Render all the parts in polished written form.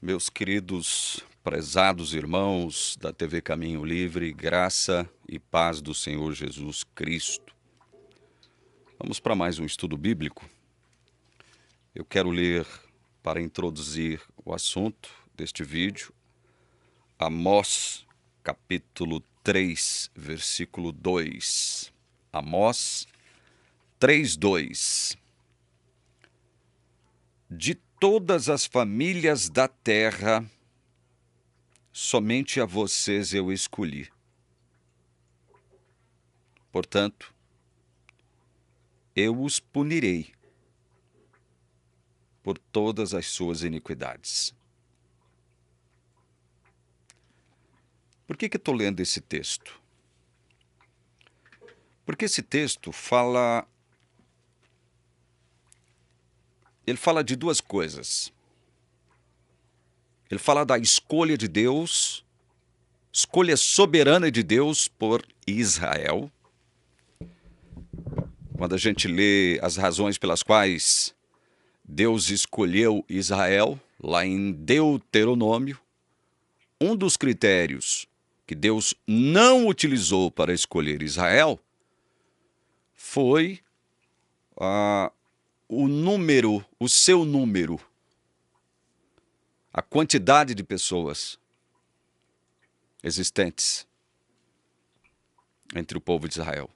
Meus queridos, prezados irmãos da TV Caminho Livre, graça e paz do Senhor Jesus Cristo. Vamos para mais um estudo bíblico. Eu quero ler, para introduzir o assunto deste vídeo, Amós, capítulo 3, versículo 2. Amós 3:2. De todas as famílias da terra, somente a vocês eu escolhi. Portanto, eu os punirei por todas as suas iniquidades. Por que estou lendo esse texto? Porque esse texto fala de duas coisas. Ele fala da escolha de Deus, escolha soberana de Deus por Israel. Quando a gente lê as razões pelas quais Deus escolheu Israel, lá em Deuteronômio, um dos critérios que Deus não utilizou para escolher Israel foi o seu número, a quantidade de pessoas existentes entre o povo de Israel.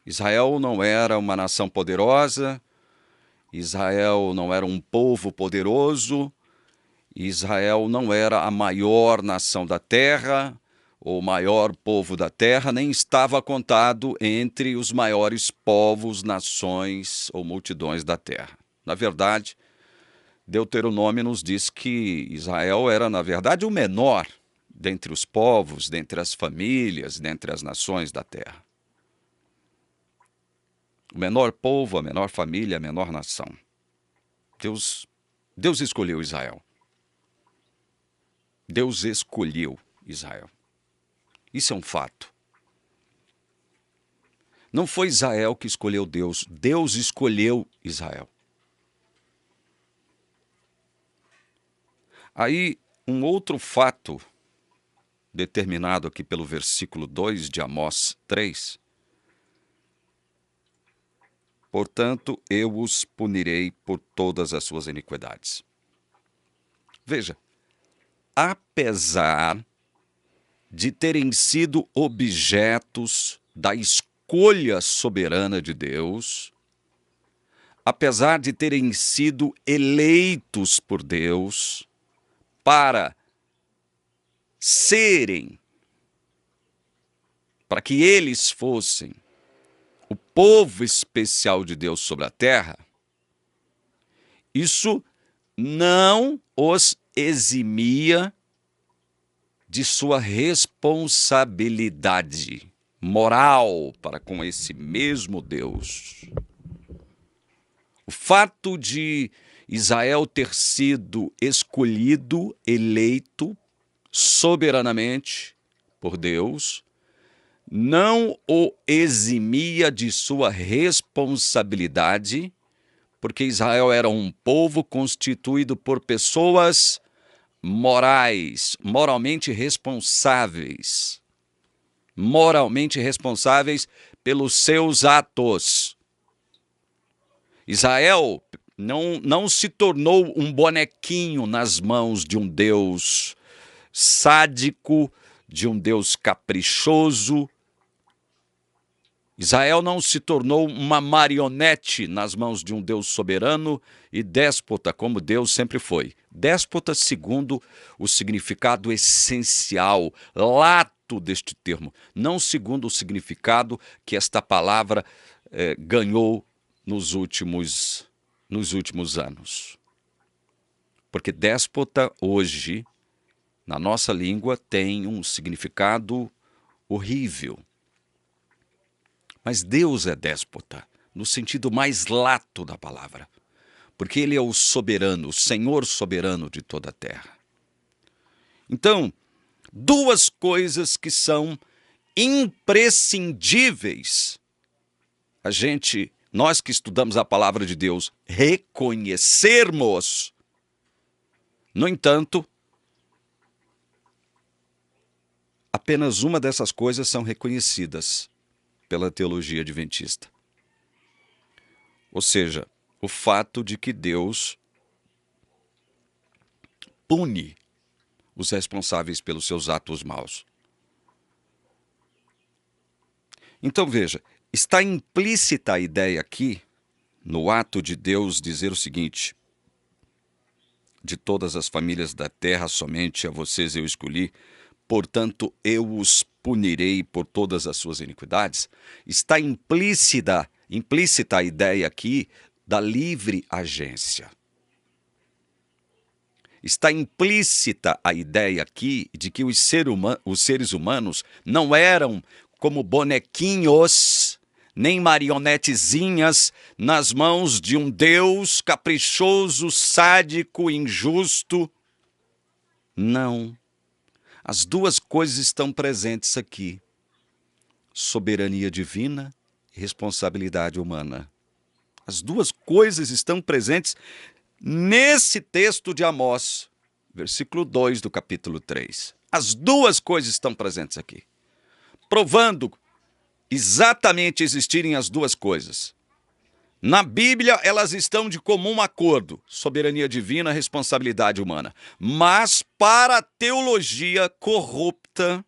Israel não era uma nação poderosa, Israel não era um povo poderoso, Israel não era a maior nação da terra, ou maior povo da terra, nem estava contado entre os maiores povos, nações ou multidões da terra. Na verdade, Deuteronômio nos diz que Israel era, na verdade, o menor dentre os povos, dentre as famílias, dentre as nações da terra. O menor povo, a menor família, a menor nação. Deus escolheu Israel. Deus escolheu Israel. Isso é um fato. Não foi Israel que escolheu Deus, Deus escolheu Israel. Aí, um outro fato, determinado aqui pelo versículo 2 de Amós 3. Portanto, eu os punirei por todas as suas iniquidades. Veja, apesar de terem sido objetos da escolha soberana de Deus, apesar de terem sido eleitos por Deus para que eles fossem o povo especial de Deus sobre a terra, isso não os eximia de sua responsabilidade moral para com esse mesmo Deus. O fato de Israel ter sido escolhido, eleito soberanamente por Deus, não o eximia de sua responsabilidade, porque Israel era um povo constituído por pessoas moralmente responsáveis pelos seus atos. Israel não se tornou um bonequinho nas mãos de um Deus sádico, de um Deus caprichoso. Israel não se tornou uma marionete nas mãos de um Deus soberano e déspota, como Deus sempre foi. Déspota segundo o significado essencial, lato deste termo, não segundo o significado que esta palavra ganhou nos últimos anos. Porque déspota hoje, na nossa língua, tem um significado horrível. Mas Deus é déspota, no sentido mais lato da palavra, porque Ele é o soberano, o Senhor soberano de toda a terra. Então, duas coisas que são imprescindíveis nós que estudamos a palavra de Deus, reconhecermos No entanto, apenas uma dessas coisas são reconhecidas pela teologia adventista. Ou seja, o fato de que Deus pune os responsáveis pelos seus atos maus. Então veja, está implícita a ideia aqui, no ato de Deus dizer o seguinte: de todas as famílias da terra, somente a vocês eu escolhi, portanto eu os punirei por todas as suas iniquidades. Está implícita a ideia aqui da livre agência. Está implícita a ideia aqui de que os seres humanos não eram como bonequinhos, nem marionetezinhas nas mãos de um Deus caprichoso, sádico, injusto. Não. As duas coisas estão presentes aqui: soberania divina e responsabilidade humana. As duas coisas estão presentes nesse texto de Amós, versículo 2 do capítulo 3. As duas coisas estão presentes aqui, provando exatamente existirem as duas coisas. Na Bíblia, elas estão de comum acordo: soberania divina, responsabilidade humana. Mas para a teologia corrupta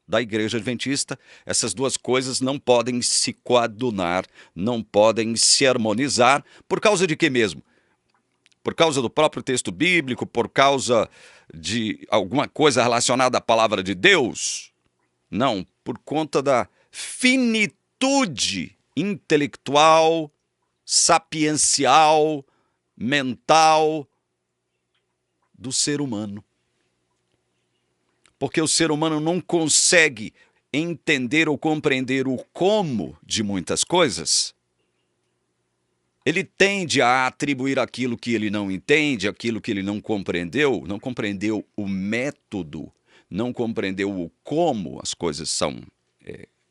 da Igreja Adventista, essas duas coisas não podem se coadunar, não podem se harmonizar. Por causa de quê mesmo? Por causa do próprio texto bíblico? Por causa de alguma coisa relacionada à palavra de Deus? Não, por conta da finitude intelectual, sapiencial, mental do ser humano. Porque o ser humano não consegue entender ou compreender o como de muitas coisas. Ele tende a atribuir aquilo que ele não entende, aquilo que ele não compreendeu o método, não compreendeu o como as coisas são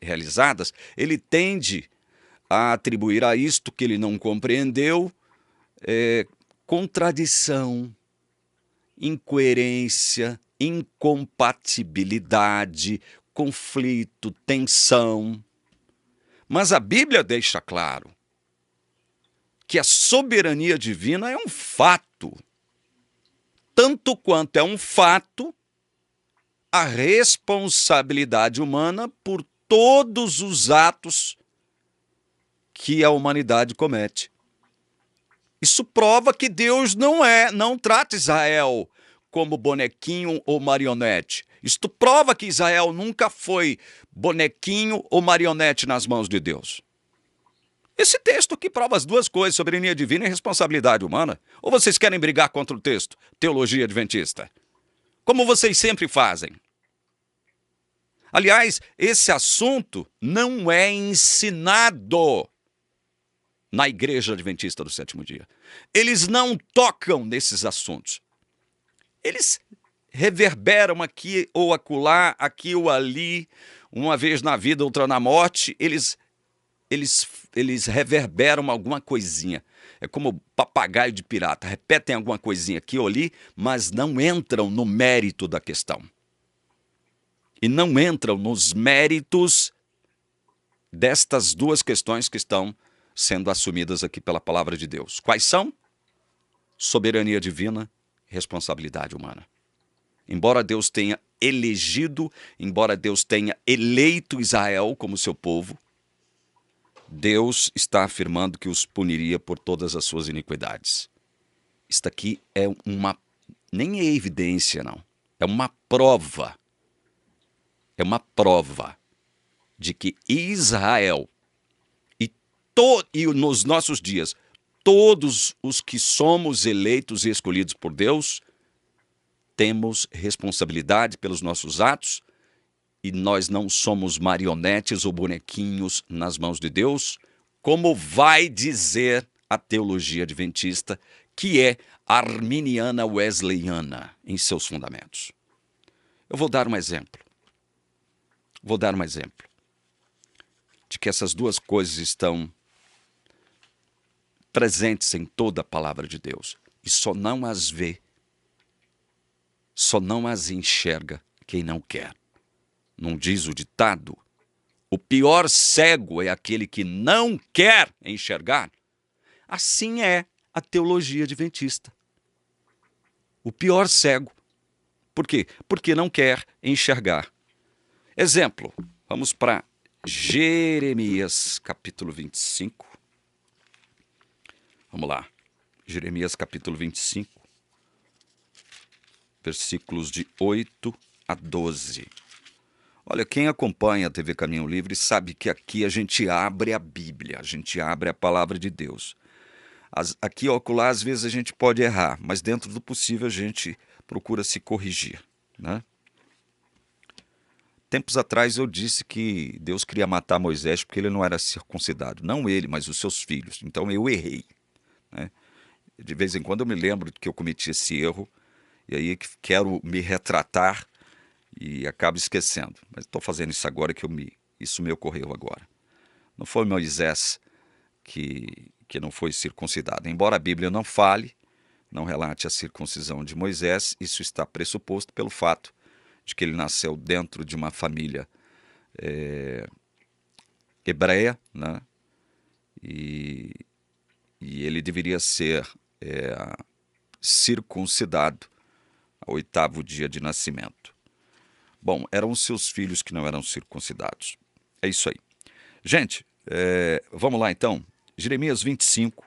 realizadas. Ele tende a atribuir a isto que ele não compreendeu contradição, incoerência, incompatibilidade, conflito, tensão. Mas a Bíblia deixa claro que a soberania divina é um fato. Tanto quanto é um fato a responsabilidade humana por todos os atos que a humanidade comete. Isso prova que Deus não trata Israel como bonequinho ou marionete. Isto prova que Israel nunca foi bonequinho ou marionete nas mãos de Deus. Esse texto aqui prova as duas coisas: soberania divina e responsabilidade humana. Ou vocês querem brigar contra o texto? Teologia adventista. Como vocês sempre fazem. Aliás, esse assunto não é ensinado na Igreja Adventista do Sétimo Dia. Eles não tocam nesses assuntos. Eles reverberam aqui ou acolá, aqui ou ali, uma vez na vida, outra na morte. Eles reverberam alguma coisinha. É como papagaio de pirata. Repetem alguma coisinha aqui ou ali, mas não entram no mérito da questão. E não entram nos méritos destas duas questões que estão sendo assumidas aqui pela palavra de Deus. Quais são? Soberania divina e responsabilidade humana. Embora Deus tenha elegido, embora Deus tenha eleito Israel como seu povo, Deus está afirmando que os puniria por todas as suas iniquidades. Isto aqui é nem é evidência, não. É uma prova. É uma prova de que Israel e nos nossos dias, todos os que somos eleitos e escolhidos por Deus, temos responsabilidade pelos nossos atos, e nós não somos marionetes ou bonequinhos nas mãos de Deus, como vai dizer a teologia adventista, que é arminiana wesleyana em seus fundamentos. Eu vou dar um exemplo. De que essas duas coisas estão presentes em toda a palavra de Deus, e só não as vê só não as enxerga quem não quer. Não diz o ditado? O pior cego é aquele que não quer enxergar. Assim é a teologia adventista. O pior cego. Por quê? Porque não quer enxergar. Exemplo, vamos para Jeremias capítulo 25. Vamos lá. Jeremias capítulo 25, versículos de 8 a 12. Olha, quem acompanha a TV Caminho Livre sabe que aqui a gente abre a Bíblia, a gente abre a palavra de Deus. Aqui, ocular, às vezes a gente pode errar, mas dentro do possível a gente procura se corrigir, né? Tempos atrás eu disse que Deus queria matar Moisés porque ele não era circuncidado. Não ele, mas os seus filhos. Então eu errei, né? De vez em quando eu me lembro que eu cometi esse erro e aí quero me retratar e acabo esquecendo. Mas estou fazendo isso agora isso me ocorreu agora. Não foi Moisés que não foi circuncidado. Embora a Bíblia não fale, não relate a circuncisão de Moisés, isso está pressuposto pelo fato de que ele nasceu dentro de uma família hebreia, né? E ele deveria ser circuncidado ao 8º dia de nascimento. Bom, eram os seus filhos que não eram circuncidados. É isso aí. Gente, vamos lá então. Jeremias 25,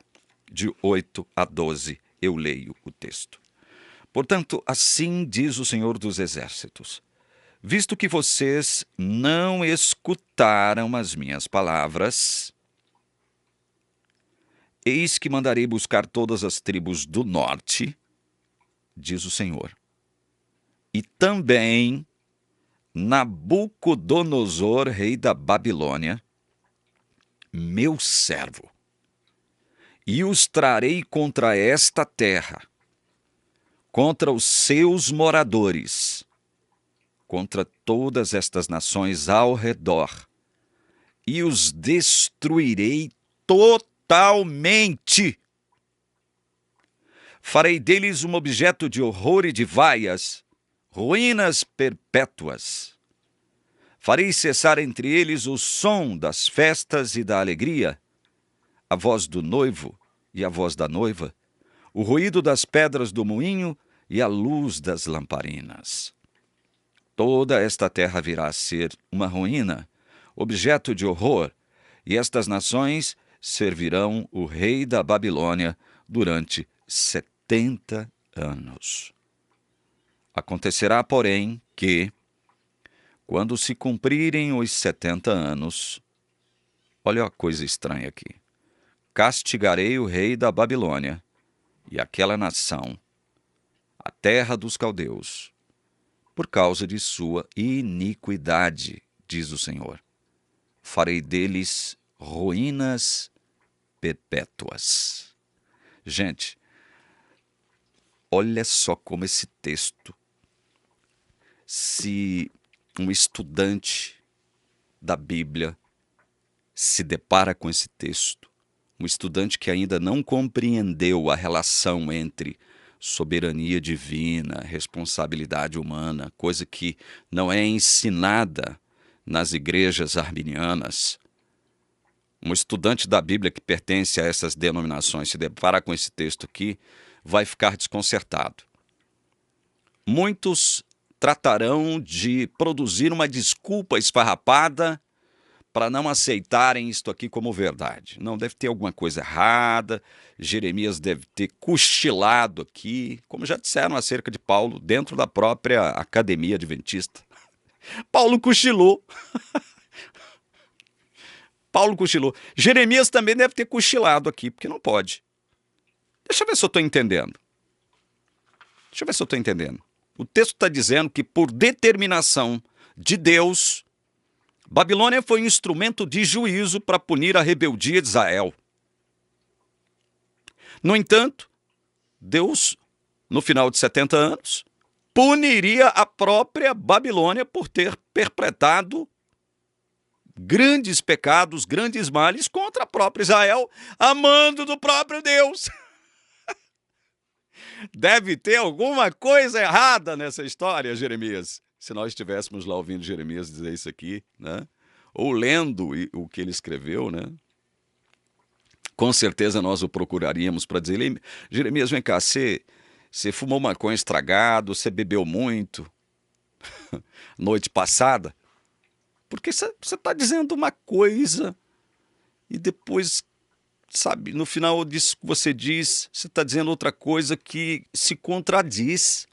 de 8 a 12, eu leio o texto. Portanto, assim diz o Senhor dos Exércitos: visto que vocês não escutaram as minhas palavras, eis que mandarei buscar todas as tribos do norte, diz o Senhor, e também Nabucodonosor, rei da Babilônia, meu servo, e os trarei contra esta terra, contra os seus moradores, contra todas estas nações ao redor, e os destruirei totalmente. Farei deles um objeto de horror e de vaias, ruínas perpétuas. Farei cessar entre eles o som das festas e da alegria, a voz do noivo e a voz da noiva, o ruído das pedras do moinho e a luz das lamparinas. Toda esta terra virá a ser uma ruína, objeto de horror, e estas nações servirão o rei da Babilônia durante 70 anos. Acontecerá, porém, que, quando se cumprirem os 70 anos, olha a coisa estranha aqui, castigarei o rei da Babilônia e aquela nação, a terra dos caldeus, por causa de sua iniquidade, diz o Senhor. Farei deles ruínas perpétuas. Gente, olha só como esse texto, se um estudante da Bíblia se depara com esse texto, um estudante que ainda não compreendeu a relação entre soberania divina, responsabilidade humana, coisa que não é ensinada nas igrejas arminianas. Um estudante da Bíblia que pertence a essas denominações se depara com esse texto aqui, vai ficar desconcertado. Muitos tratarão de produzir uma desculpa esfarrapada para não aceitarem isto aqui como verdade. Não, deve ter alguma coisa errada, Jeremias deve ter cochilado aqui, como já disseram acerca de Paulo, dentro da própria academia adventista. Paulo cochilou. Paulo cochilou. Jeremias também deve ter cochilado aqui, porque não pode. Deixa eu ver se eu estou entendendo. O texto está dizendo que, por determinação de Deus, Babilônia foi um instrumento de juízo para punir a rebeldia de Israel. No entanto, Deus, no final de 70 anos, puniria a própria Babilônia por ter perpetrado grandes pecados, grandes males contra a própria Israel, amando do próprio Deus. Deve ter alguma coisa errada nessa história, Jeremias. Se nós estivéssemos lá ouvindo Jeremias dizer isso aqui, né? Ou lendo o que ele escreveu, né? Com certeza nós o procuraríamos para dizer: Jeremias, vem cá, você fumou maconha estragado, você bebeu muito noite passada? Porque você está dizendo uma coisa e depois, sabe, no final disso que você diz, você está dizendo outra coisa que se contradiz.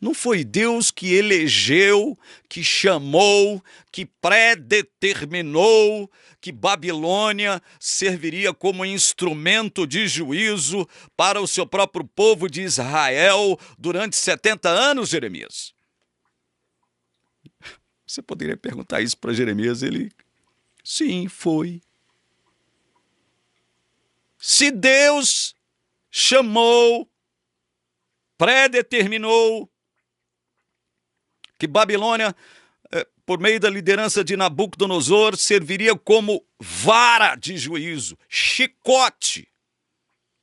Não foi Deus que elegeu, que chamou, que predeterminou que Babilônia serviria como instrumento de juízo para o seu próprio povo de Israel durante 70 anos, Jeremias? Você poderia perguntar isso para Jeremias, ele... Sim, foi. Se Deus chamou, predeterminou que Babilônia, por meio da liderança de Nabucodonosor, serviria como vara de juízo, chicote,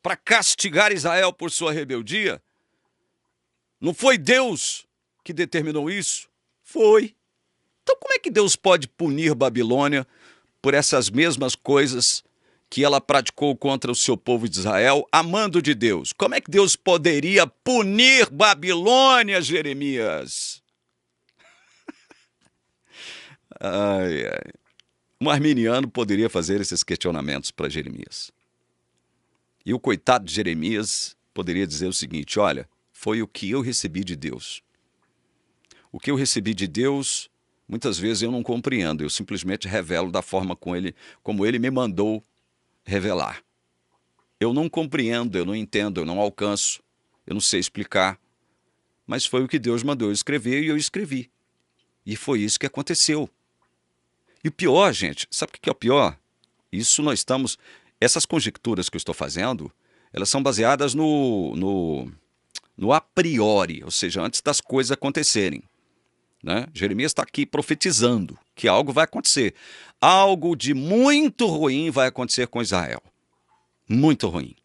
para castigar Israel por sua rebeldia, não foi Deus que determinou isso? Foi. Então como é que Deus pode punir Babilônia por essas mesmas coisas que ela praticou contra o seu povo de Israel, amando de Deus? Como é que Deus poderia punir Babilônia, Jeremias? Ai, ai. Um arminiano poderia fazer esses questionamentos para Jeremias. E o coitado de Jeremias poderia dizer o seguinte: olha, foi o que eu recebi de Deus. O que eu recebi de Deus, muitas vezes eu não compreendo, eu simplesmente revelo da forma como ele me mandou revelar. Eu não compreendo, eu não entendo, eu não alcanço, eu não sei explicar, mas foi o que Deus mandou eu escrever e eu escrevi. E foi isso que aconteceu. E o pior, gente, sabe o que é o pior? Essas conjecturas que eu estou fazendo, elas são baseadas no a priori, ou seja, antes das coisas acontecerem. Né? Jeremias está aqui profetizando que algo vai acontecer. Algo de muito ruim vai acontecer com Israel. Muito ruim.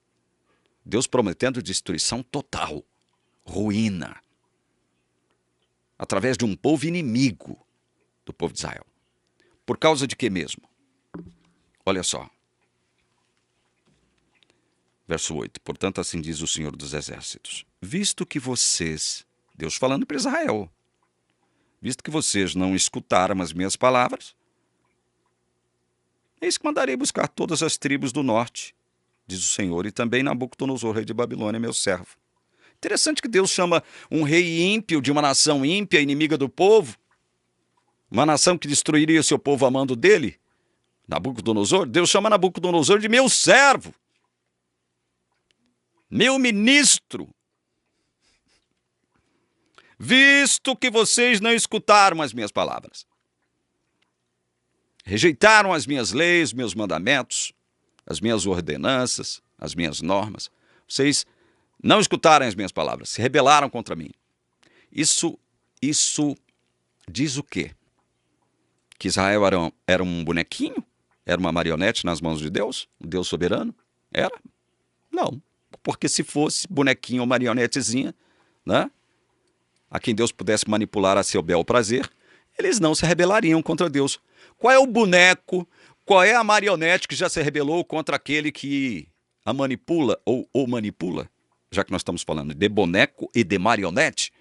Deus prometendo destruição total, ruína, através de um povo inimigo do povo de Israel. Por causa de quê mesmo? Olha só. Verso 8. Portanto, assim diz o Senhor dos Exércitos: visto que vocês, Deus falando para Israel, visto que vocês não escutaram as minhas palavras, eis que mandarei buscar todas as tribos do norte, diz o Senhor, e também Nabucodonosor, rei de Babilônia, meu servo. Interessante que Deus chama um rei ímpio de uma nação ímpia, inimiga do povo, uma nação que destruiria seu povo amando dele, Nabucodonosor. Deus chama Nabucodonosor de meu servo, meu ministro. Visto que vocês não escutaram as minhas palavras, rejeitaram as minhas leis, meus mandamentos, as minhas ordenanças, as minhas normas, vocês não escutaram as minhas palavras, se rebelaram contra mim. Isso diz o quê? Que Israel era um bonequinho? Era uma marionete nas mãos de Deus? Um Deus soberano? Era? Não. Porque se fosse bonequinho ou marionetezinha, né, a quem Deus pudesse manipular a seu bel prazer, eles não se rebelariam contra Deus. Qual é o boneco, qual é a marionete que já se rebelou contra aquele que a manipula ou o manipula? Já que nós estamos falando de boneco e de marionete,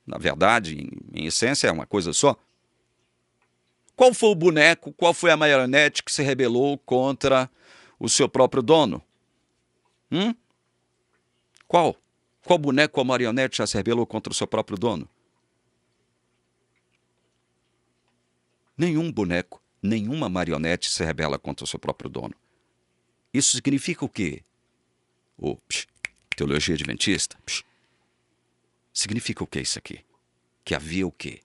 na verdade, em essência, é uma coisa só. Qual foi o boneco, qual foi a marionete que se rebelou contra o seu próprio dono? Qual? Qual boneco ou marionete já se rebelou contra o seu próprio dono? Nenhum boneco, nenhuma marionete se rebela contra o seu próprio dono. Isso significa o quê? Teologia adventista. Significa o que isso aqui? Que havia o quê?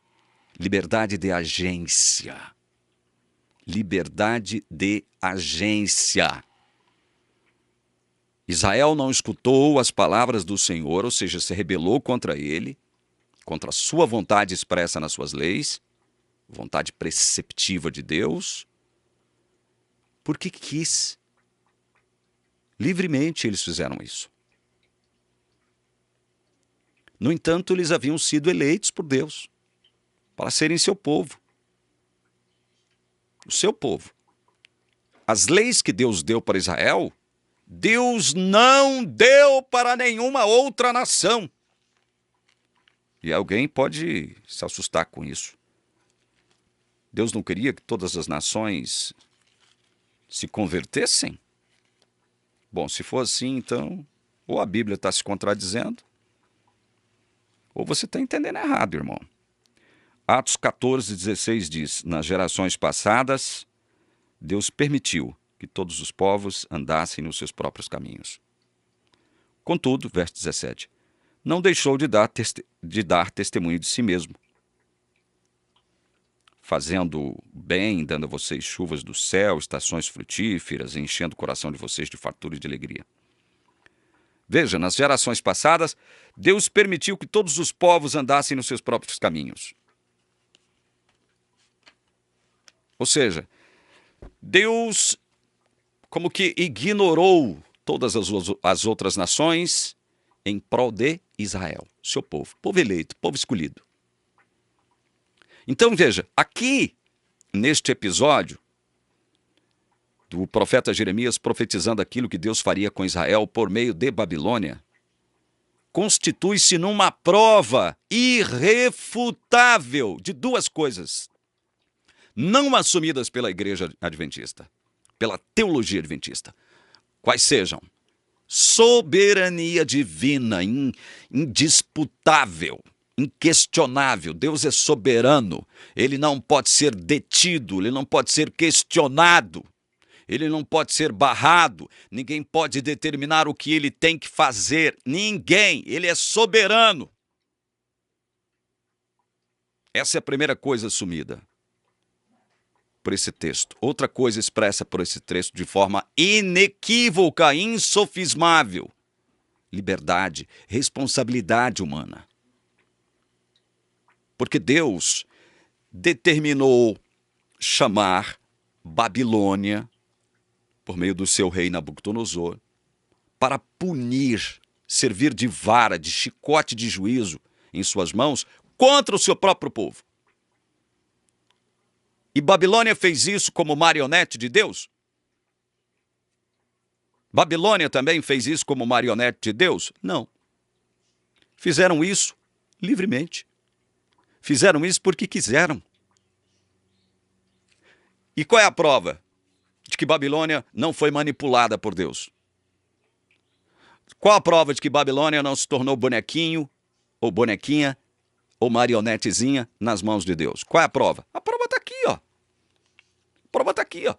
Liberdade de agência. Liberdade de agência. Israel não escutou as palavras do Senhor, ou seja, se rebelou contra ele, contra a sua vontade expressa nas suas leis, vontade preceptiva de Deus, porque quis. Livremente eles fizeram isso. No entanto, eles haviam sido eleitos por Deus para serem seu povo. O seu povo. As leis que Deus deu para Israel, Deus não deu para nenhuma outra nação. E alguém pode se assustar com isso. Deus não queria que todas as nações se convertessem? Bom, se for assim, então, ou a Bíblia está se contradizendo, ou você está entendendo errado, irmão. Atos 14:16 diz: nas gerações passadas, Deus permitiu que todos os povos andassem nos seus próprios caminhos. Contudo, verso 17, não deixou de dar testemunho de si mesmo, fazendo bem, dando a vocês chuvas do céu, estações frutíferas, enchendo o coração de vocês de fartura e de alegria. Veja, nas gerações passadas, Deus permitiu que todos os povos andassem nos seus próprios caminhos. Ou seja, Deus como que ignorou todas as outras nações em prol de Israel, seu povo eleito, povo escolhido. Então veja, aqui neste episódio do profeta Jeremias profetizando aquilo que Deus faria com Israel por meio de Babilônia, constitui-se numa prova irrefutável de duas coisas não assumidas pela igreja adventista, pela teologia adventista. Quais sejam? Soberania divina, indisputável, inquestionável. Deus é soberano. Ele não pode ser detido, ele não pode ser questionado, ele não pode ser barrado. Ninguém pode determinar o que ele tem que fazer. Ninguém. Ele é soberano. Essa é a primeira coisa assumida por esse texto. Outra coisa expressa por esse texto de forma inequívoca, insofismável: liberdade, responsabilidade humana. Porque Deus determinou chamar Babilônia, por meio do seu rei Nabucodonosor, para punir, servir de vara, de chicote de juízo em suas mãos contra o seu próprio povo. E Babilônia fez isso como marionete de Deus? Babilônia também fez isso como marionete de Deus? Não. Fizeram isso livremente. Fizeram isso porque quiseram. E qual é a prova de que Babilônia não foi manipulada por Deus? Qual a prova de que Babilônia não se tornou bonequinho, ou bonequinha, ou marionetezinha nas mãos de Deus? Qual é a prova? A prova está aqui, ó. A prova está aqui, ó.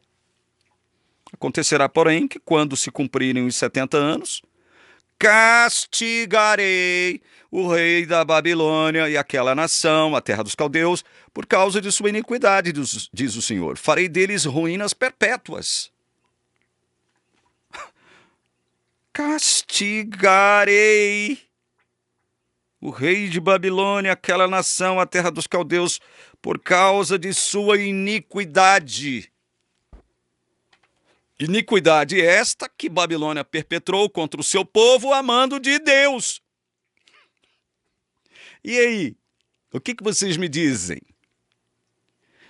Acontecerá, porém, que quando se cumprirem os 70 anos, castigarei o rei da Babilônia e aquela nação, a terra dos caldeus, por causa de sua iniquidade, diz o Senhor. Farei deles ruínas perpétuas. Castigarei o rei de Babilônia, aquela nação, a terra dos caldeus, por causa de sua iniquidade. Iniquidade esta que Babilônia perpetrou contra o seu povo, a mando de Deus. E aí, o que vocês me dizem?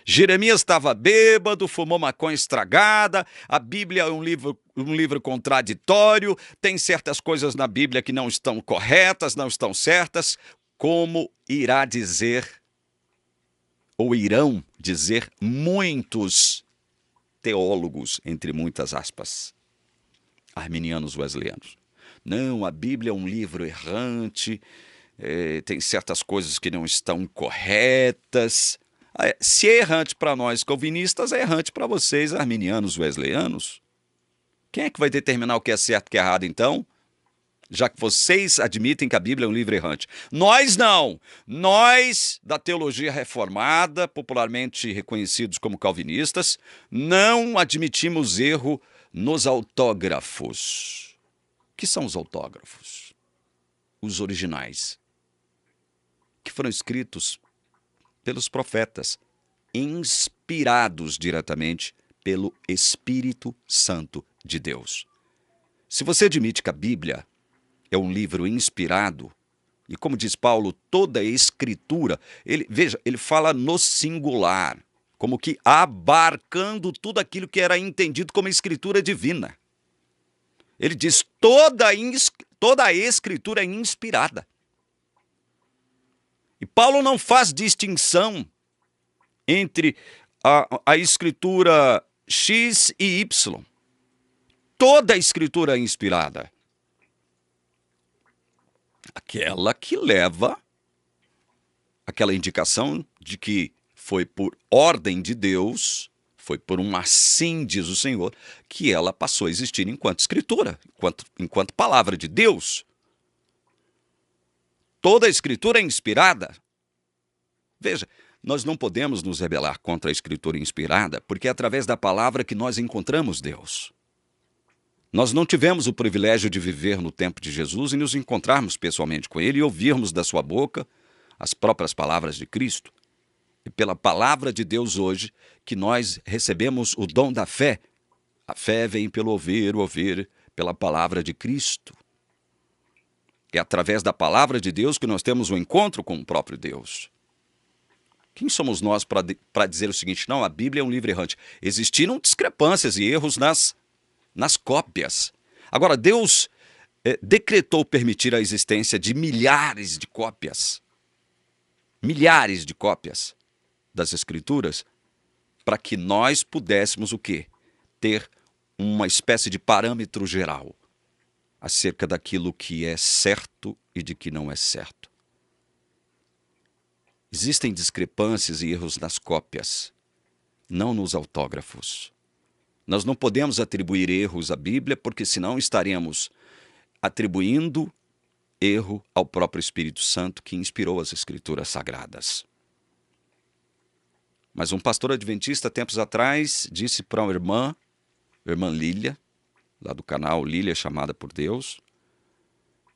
Jeremias estava bêbado, fumou maconha estragada, a Bíblia é um livro contraditório, tem certas coisas na Bíblia que não estão corretas, não estão certas, como irá dizer, ou irão dizer muitos teólogos, entre muitas aspas, arminianos wesleyanos. Não, a Bíblia é um livro errante, tem certas coisas que não estão corretas. Se é errante para nós calvinistas, é errante para vocês, arminianos wesleyanos. Quem é que vai determinar o que é certo e o que é errado, então? Já que vocês admitem que a Bíblia é um livro errante. Nós não. Nós, da teologia reformada, popularmente reconhecidos como calvinistas, não admitimos erro nos autógrafos. O que são os autógrafos? Os originais, que foram escritos pelos profetas, inspirados diretamente pelo Espírito Santo de Deus. Se você admite que a Bíblia é um livro inspirado, E como diz Paulo, toda a escritura, veja, ele fala no singular, como que abarcando tudo aquilo que era entendido como escritura divina. Ele diz toda a escritura é inspirada. E Paulo não faz distinção entre a escritura X e Y. Toda a escritura é inspirada. Aquela que leva aquela indicação de que foi por ordem de Deus, foi por um assim, diz o Senhor, que ela passou a existir enquanto escritura, enquanto palavra de Deus. Toda a escritura é inspirada. Veja, nós não podemos nos rebelar contra a escritura inspirada, porque é através da palavra que nós encontramos Deus. Nós não tivemos o privilégio de viver no tempo de Jesus e nos encontrarmos pessoalmente com Ele e ouvirmos da sua boca as próprias palavras de Cristo. E pela palavra de Deus hoje, que nós recebemos o dom da fé. A fé vem pelo ouvir, o ouvir pela palavra de Cristo. É através da palavra de Deus que nós temos o encontro com o próprio Deus. Quem somos nós para dizer o seguinte? Não, a Bíblia é um livro errante. Existiram discrepâncias e erros nas cópias. Agora, Deus decretou permitir a existência de milhares de cópias das Escrituras, para que nós pudéssemos o quê? Ter uma espécie de parâmetro geral acerca daquilo que é certo e de que não é certo. Existem discrepâncias e erros nas cópias, não nos autógrafos. Nós não podemos atribuir erros à Bíblia, porque senão estaremos atribuindo erro ao próprio Espírito Santo que inspirou as Escrituras Sagradas. Mas um pastor adventista, tempos atrás, disse para uma irmã Lília, lá do canal Lília Chamada por Deus,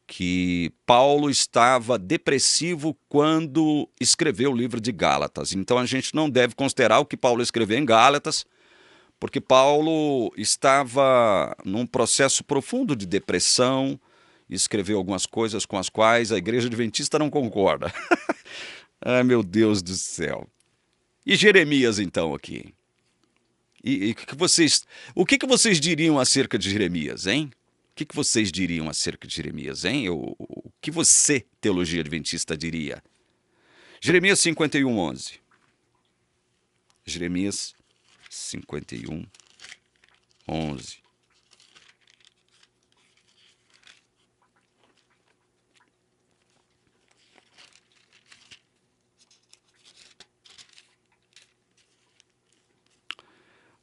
que Paulo estava depressivo quando escreveu o livro de Gálatas. Então a gente não deve considerar o que Paulo escreveu em Gálatas, porque Paulo estava num processo profundo de depressão, escreveu algumas coisas com as quais a igreja adventista não concorda. Ai, meu Deus do céu. E Jeremias, então, aqui? O que vocês diriam acerca de Jeremias, hein? O que vocês diriam acerca de Jeremias, hein? O que você, teologia adventista, diria? Jeremias 51, 11. Jeremias 51, 11.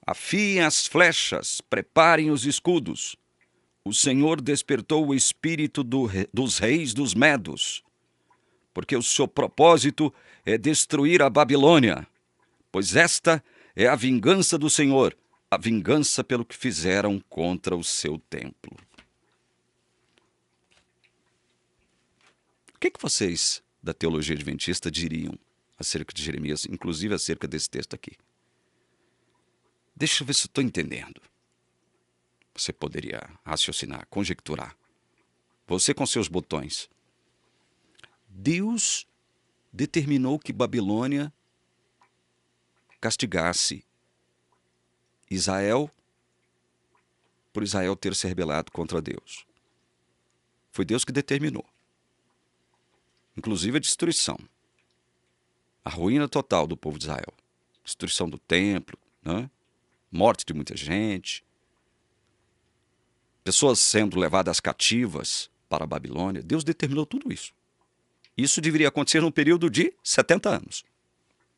Afiem as flechas, preparem os escudos. O Senhor despertou o espírito dos reis dos medos, porque o seu propósito é destruir a Babilônia, pois esta é a vingança do Senhor, a vingança pelo que fizeram contra o seu templo. O que vocês da teologia adventista diriam acerca de Jeremias, inclusive acerca desse texto aqui? Deixa eu ver se eu estou entendendo. Você poderia raciocinar, conjecturar. Você com seus botões. Deus determinou que Babilônia castigasse Israel por Israel ter se rebelado contra Deus. Foi Deus que determinou. Inclusive a destruição. A ruína total do povo de Israel. Destruição do templo, né? Morte de muita gente. Pessoas sendo levadas cativas para a Babilônia. Deus determinou tudo isso. Isso deveria acontecer num período de 70 anos.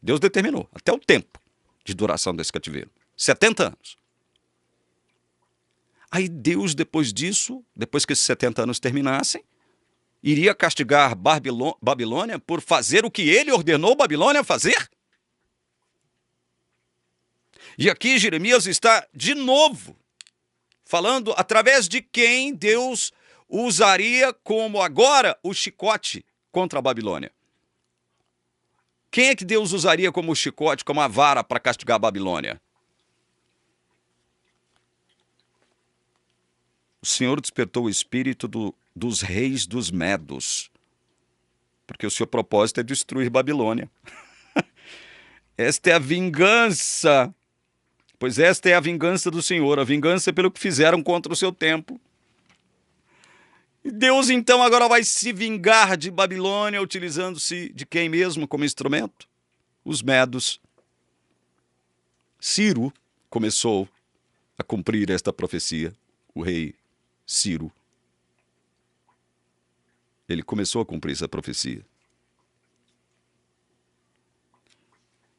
Deus determinou, até o tempo de duração desse cativeiro. 70 anos. Aí Deus, depois disso, depois que esses 70 anos terminassem, iria castigar Babilônia por fazer o que ele ordenou Babilônia fazer? E aqui Jeremias está de novo falando através de quem Deus usaria como agora o chicote contra a Babilônia. Quem é que Deus usaria como chicote, como a vara para castigar a Babilônia? O Senhor despertou o espírito dos reis dos medos. porque o seu propósito é destruir Babilônia. Esta é a vingança, pois esta é a vingança do Senhor, a vingança pelo que fizeram contra o seu templo. E Deus então agora vai se vingar de Babilônia, utilizando-se de quem mesmo como instrumento? Os medos. Ciro começou a cumprir esta profecia, o rei Ciro. Ele começou a cumprir essa profecia.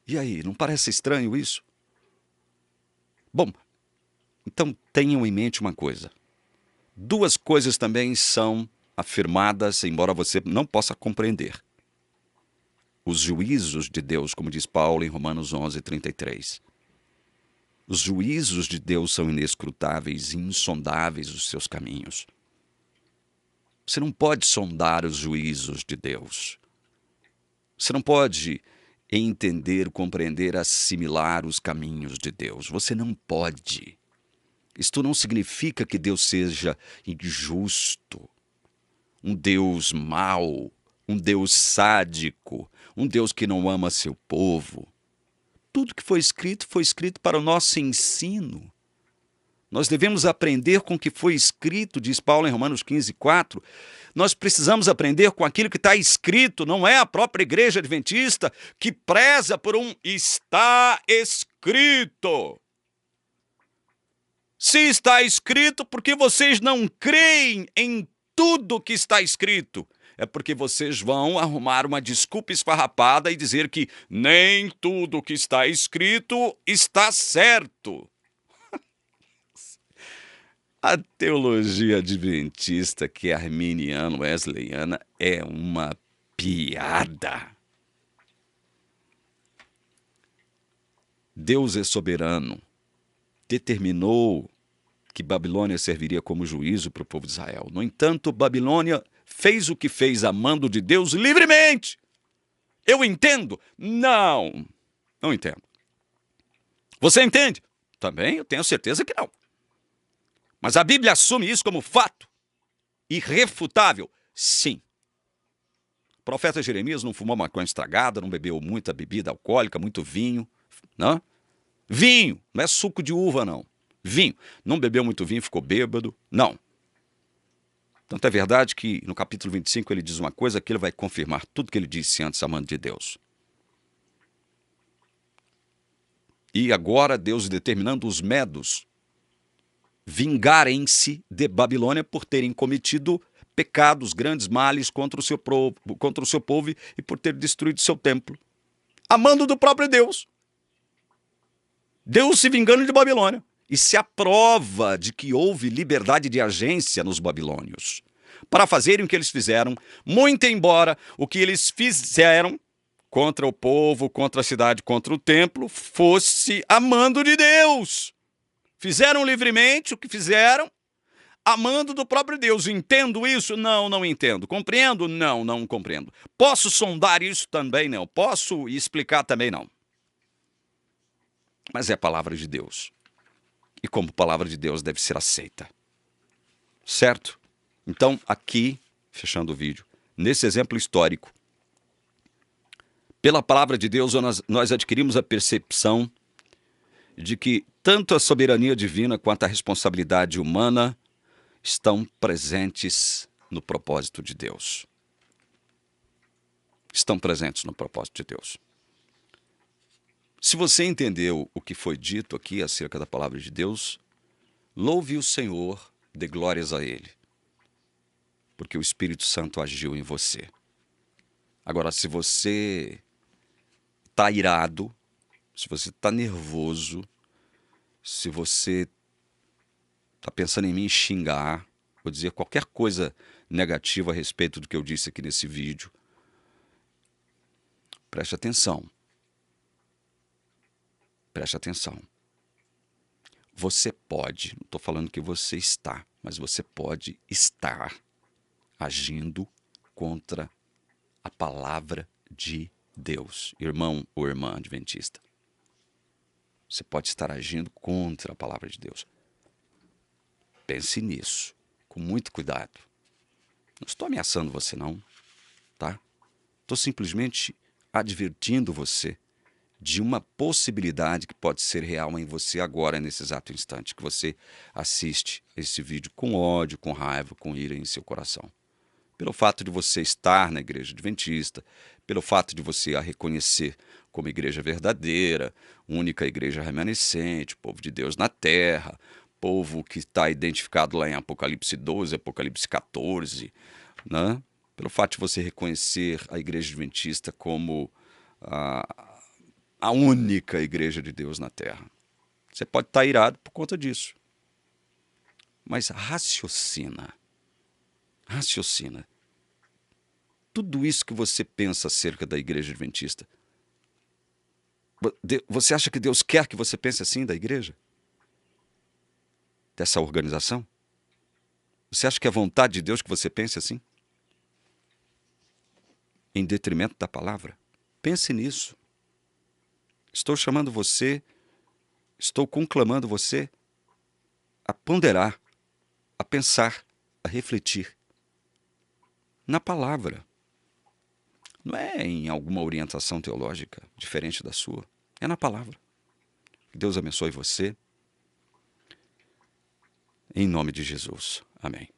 E aí, não parece estranho isso? Bom, então tenham em mente uma coisa. Duas coisas também são afirmadas, embora você não possa compreender. Os juízos de Deus, como diz Paulo em Romanos 11:33. Os juízos de Deus são inescrutáveis e insondáveis os seus caminhos. Você não pode sondar os juízos de Deus. Você não pode entender, compreender, assimilar os caminhos de Deus. Você não pode. Isto não significa que Deus seja injusto, um Deus mau, um Deus sádico, um Deus que não ama seu povo. Tudo que foi escrito para o nosso ensino. Nós devemos aprender com o que foi escrito, diz Paulo em Romanos 15:4. Nós precisamos aprender com aquilo que está escrito, não é a própria igreja adventista que preza por um está escrito. Se está escrito, porque vocês não creem em tudo que está escrito. É porque vocês vão arrumar uma desculpa esfarrapada e dizer que nem tudo que está escrito está certo. A teologia adventista, que é arminiano-wesleyana, é uma piada. Deus é soberano, determinou que Babilônia serviria como juízo para o povo de Israel. No entanto, Babilônia fez o que fez a mando de Deus livremente. Eu entendo? Não, não entendo. Você entende? Também eu tenho certeza que não. Mas a Bíblia assume isso como fato irrefutável. Sim. O profeta Jeremias não fumou maconha estragada, não bebeu muita bebida alcoólica, muito vinho. Não? Vinho, não é suco de uva, não. Vinho. Não bebeu muito vinho, ficou bêbado. Não. Tanto é verdade que no capítulo 25 ele diz uma coisa que ele vai confirmar tudo que ele disse antes amando de Deus. E agora Deus determinando os medos vingarem-se de Babilônia por terem cometido pecados, grandes males contra o seu povo e por ter destruído seu templo. Amando do próprio Deus. Deus se vingando de Babilônia. Isso é a prova de que houve liberdade de agência nos babilônios para fazerem o que eles fizeram, muito embora o que eles fizeram contra o povo, contra a cidade, contra o templo, fosse amando de Deus. Fizeram livremente o que fizeram, amando do próprio Deus. Entendo isso? Não, não entendo. Compreendo? Não, não compreendo. Posso sondar isso também? Não. Posso explicar também? Não. Mas é a palavra de Deus. E como palavra de Deus deve ser aceita. Certo? Então, aqui, fechando o vídeo, nesse exemplo histórico, pela palavra de Deus nós adquirimos a percepção de que tanto a soberania divina quanto a responsabilidade humana estão presentes no propósito de Deus. Estão presentes no propósito de Deus. Se você entendeu o que foi dito aqui acerca da palavra de Deus, louve o Senhor, dê glórias a Ele, porque o Espírito Santo agiu em você. Agora, se você está irado, se você está nervoso, se você está pensando em me xingar, ou dizer qualquer coisa negativa a respeito do que eu disse aqui nesse vídeo, preste atenção. Preste atenção. Você pode, não estou falando que você está, mas você pode estar agindo contra a palavra de Deus, irmão ou irmã adventista. Você pode estar agindo contra a palavra de Deus. Pense nisso, com muito cuidado. Não estou ameaçando você não, tá? Estou simplesmente advertindo você de uma possibilidade que pode ser real em você agora, nesse exato instante, que você assiste esse vídeo com ódio, com raiva, com ira em seu coração. Pelo fato de você estar na igreja adventista, pelo fato de você a reconhecer como igreja verdadeira, única igreja remanescente, povo de Deus na terra, povo que está identificado lá em Apocalipse 12, Apocalipse 14, né? Pelo fato de você reconhecer a igreja adventista como a única igreja de Deus na terra. Você pode estar irado por conta disso. Mas raciocina. Raciocina. Tudo isso que você pensa acerca da igreja adventista, você acha que Deus quer que você pense assim da igreja? Dessa organização? Você acha que é vontade de Deus que você pense assim? Em detrimento da palavra? Pense nisso. Estou chamando você, estou conclamando você a ponderar, a pensar, a refletir na palavra. Não é em alguma orientação teológica diferente da sua. É na palavra. Que Deus abençoe você. Em nome de Jesus. Amém.